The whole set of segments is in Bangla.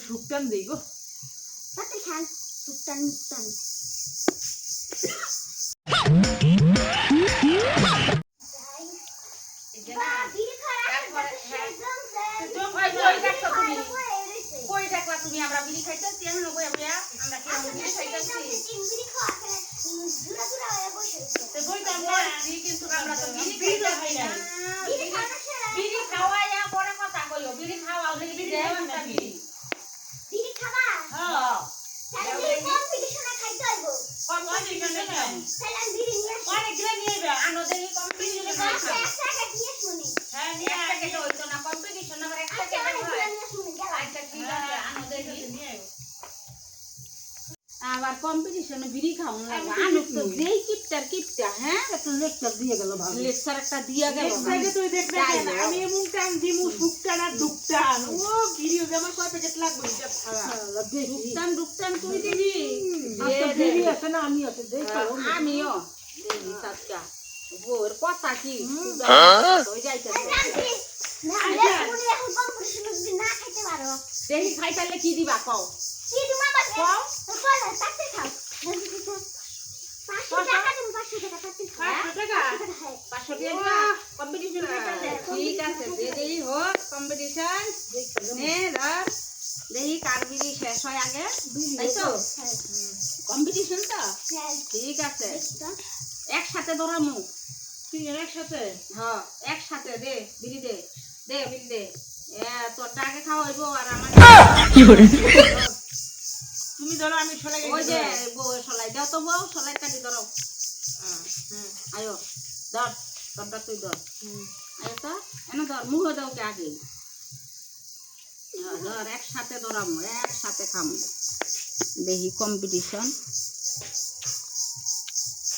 শুকটান দেই গো পাতে খান শুকটান মুকটান তুমি আমরা বিড়ি খাইতেছি আমি বইয়া বইয়া আমরা কি বিড়ি খাইতেছি বিড়ি খাওয়া করে জুরা জুরা হয়ে বসে তো বইতাম না কিন্তু আমরা তো বিড়ি খাই না বিড়ি খাওয়ায়া বড় কথা কইও বিড়ি খাওয়াও নাকি বিড়ি দেওয়া না বিড়ি খাবা হ্যাঁ তাহলে কম্পিটিশনে খাইতে হইব কম্পিটিশনে খাই তাহলে আমি বিড়ি নিয়ে আসি অনেক গ্রে নিয়ে যাও আনোদের কম্পিটিশনে খাই এক টাকা দিয়ে শুনি হ্যাঁ নিয়ে একটা কেটে হইতো না কম্পিটিশন আবার একটা কেটে হয় আচ্ছা ঠিক আছে আনোদের নিয়ে আবার কম্পিটিশনে বিড়ি খাওন লাগবে আনুক তো যেই কিপটা হ্যাঁ একটা লেকচার দিয়ে গেল ভাবি লেকচার একটা দিয়া গেল লেকচারে তুই দেখবে আমি এমন টাইম দিমু শুকটান আর দুকটান ও ভিডিও আমার কয় প্যাকেট লাগবে এটা ফাড়া দুকটান তুই দিবি আচ্ছা ভিডিও আছে না আমি আছে দেখো আমিও দেবি সাতটা বোর কথা কি হই যাইতেছে না লে শুনি এখন কম্পিটিশনে যদি না খাইতে পারো দেহি খাইতালে কি দিবা কও কি তুমি আমাকে কও কল তাতে খাও 500 টাকা দিন 500 টাকা তাতে খাও 500 টাকা 500 টাকা কম্পিটিশন খাইতাছে ঠিক আছে দে দেই হোক কম্পিটিশন নে ধর দেহি কার বিড়ি শেষ হয় আগে তাই তো কম্পিটিশন তো ঠিক আছে একসাথে ধরামু তিনজন একসাথে হ্যাঁ একসাথে দে বিড়ি দে দে বিড়ি দে তোর টাকা খাওয়াইবো আর আমার কি করে তুমি ধরো আমি ছলাই ওই যে বউ ছলাই দাও তো বউ ছলাই কাটি ধরো আয়ো ধর তোরটা তুই ধর আয়ো তো এনে ধর মুহ দাও কে আগে ধর একসাথে ধরামু একসাথে খামু দেখি কম্পিটিশন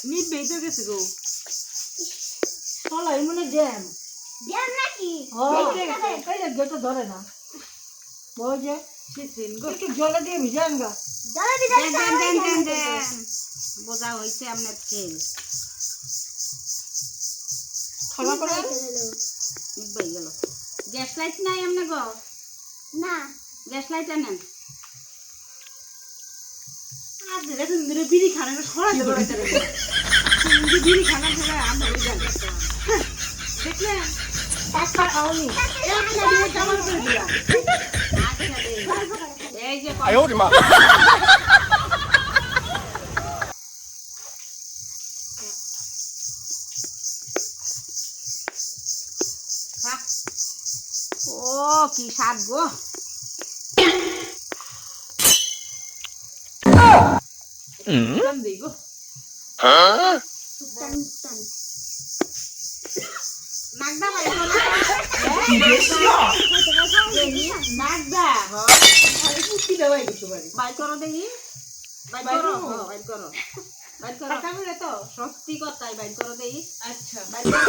নিবেই তো গেছে গো ছলাই মনে জ্যাম দেন নাকি এই যে গেটা ধরে না ওই যে সিন গো একটু জলে দিয়ে ভিজান গা জলে দিবেন দেন বোঝা হইছে আপনার তেল খাওয়া করে নিবাই গেল গ্যাস লাইট নাই আমনে গো না গ্যাস লাইট আনেন আজ রেদিন ধরে বিড়ি খানা সরাই ধরাইতে রে বিড়ি খানা ধরে আমরা ওই জায়গা দেখলে একটা খাওনি একটা দিয়ে জামান করে দিলা এই যে哎呦我的妈！ ও কি স্বাদ গো টান দেই গো শুকটান মুকটান নাগদা ভাই বলো নাগদা আরে কুটি দেওয়াই গেছে বাড়ি বাই করো দেখি বাই করো বাই করো বাই করো টাকা মিলে তো সত্যি কথাই বাই করো দেখি আচ্ছা বাই করো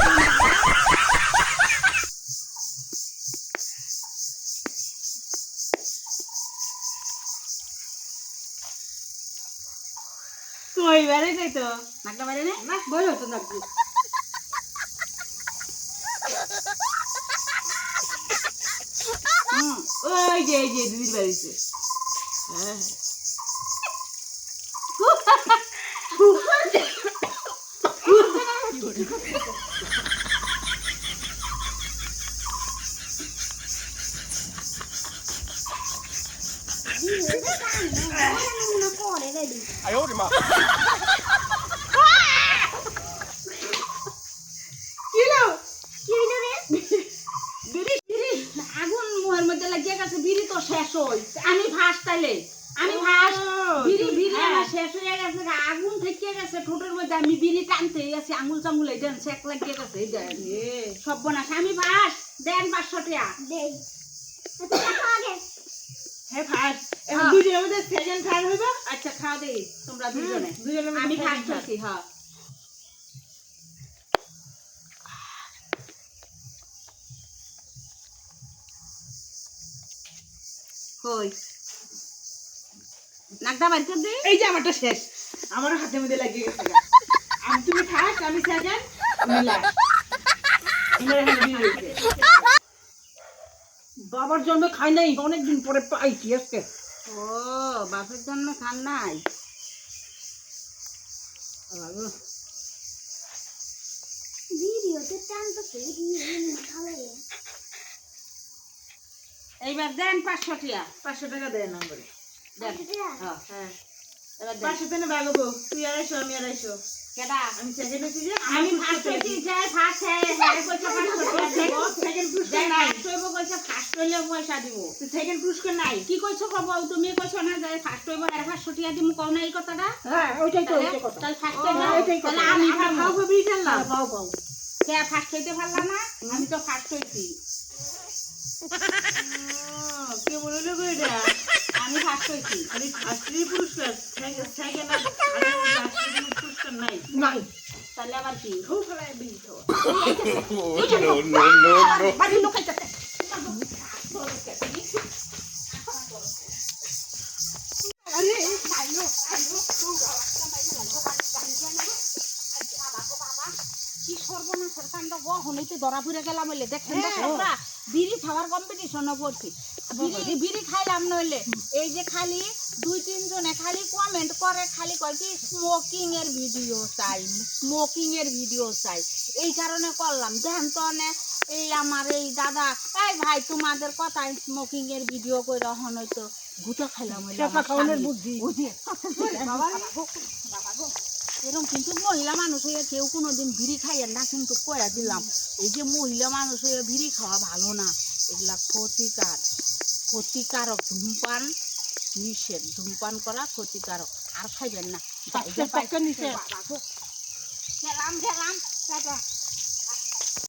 কই বারে যাই তো নাগদা বাইরে নে না বই হতো নাকি ওই যে দিদির বাড়িতে হ্যাঁ哎呦我的妈！ কিলো কি হইলো রে বিড়ি আগুন মুহের মধ্যে লাগিয়ে গেছে বিড়ি তো শেষ হই আমি ফার্স্ট তাইলে আমি ফার্স্ট বিড়ি আমার শেষ হয়ে গেছে আগুন থেকে গেছে ঠোঁটের মধ্যে আমি বিড়ি টানতে গেছি আঙুল চাঙুল এই দেন চেক লাগিয়ে গেছে এই দেন সর্বনাশ আমি ফার্স্ট দেন 500 টাকা দেই দেখো আগে হ্যাঁ ফার্স্ট এখন দুজনের মধ্যে সেকেন্ড থার্ড হইবা আচ্ছা খাওয়া দেই তোমরা দুজনে দুজনের মধ্যে আমি ফার্স্ট হইছি হ্যাঁ কই নাগদা বাইর কর দে এই যে আমারটা শেষ আমারও হাতের মধ্যে লাগিয়ে গেছে আমি তুমি ফার্স্ট আমি সেকেন্ড আমি লাস্ট আমার এখানে বিয়ে হয়েছে বাবার জন্য খাই নাই, অনেকদিন পরে পাইছি আজকে। ও বাপের জন্য খান নাই। ভিডিওতে টানতেছে ভালো। এইবার দেন 500 টাকা। 500 টাকা দেন আমারে। দেন। হ্যাঁ হ্যাঁ এবার দেন। 500 টাকা বাগবো, তুই 250 আমি 250। কেডা আমি সেকেন্ড হইছি যে আমি ফার্স্ট হইছি যাই ফার্স্ট হ্যাঁ কইছে 500 টাকা দিব। সেকেন্ড পুরস্কার যাই নাই, ফার্স্ট হইব কইছে ফার্স্ট হইলে পয়সা দিব। সেকেন্ড পুরস্কার নাই। কি কইছো বাবা তুমি কইছো না যাই ফার্স্ট হইব আর 500 টাকা দিমু কও না এই কথাটা? হ্যাঁ ওইটাই তো হইছে কথা। তাহলে ফার্স্ট ও, হইবা ওইটাই কথা। তাহলে আমি আমরা খাবো। খাও বিড়ি খেললাম। পাও পাও। কে ফার্স্ট হইতে পারলা না? আমি তো ফার্স্ট হইছি। কে মনে হলো এটা? আমি ফার্স্ট হইছি। আরে ফার্স্টেরই পুরস্কার, সেকেন্ড আর ফার্স্টের পুরস্কার নাই। নাই। তাহলে আবার কি? খুব ফেলায় বিড়ি খাওয়া। no, no, no, no. বাড়ি লোকাইতাছে। আরে কি সর্বনাশের কাণ্ড গো, হইতে ধরা পড়ে গেলাম বলে দেখেন তো তোমরা বিড়ি খাওয়ার কম্পিটিশনে পড়ছি। বিড়ি খাইলাম নইলে এই যে খালি 2-3 জনে খালি কমেন্ট করে, খালি কয় কি স্মোকিং এর ভিডিও চাই, স্মোকিং এর ভিডিও চাই। এই কারণে করলাম। দেখেন তো এই আমার এই দাদা, এই ভাই তোমাদের কথায় স্মোকিং এর ভিডিও কইরা হন হয়তো গুটা খাইলাম হইলো টাকা খাওয়ানোর বুদ্ধি। বাবা গো এরকম কিন্তু মহিলা মানুষ হয়ে কেউ কোনোদিন বিড়ি খাইয়েন না, কিন্তু কইরা দিলাম এই যে মহিলা মানুষ হয়ে বিড়ি খাওয়া ভালো না, এগুলা ক্ষতিকারক। ধূমপান নিষেধ, ধূমপান করা ক্ষতিকারক, আর খাইবেন না। নিষেধ। গেলাম টাটা।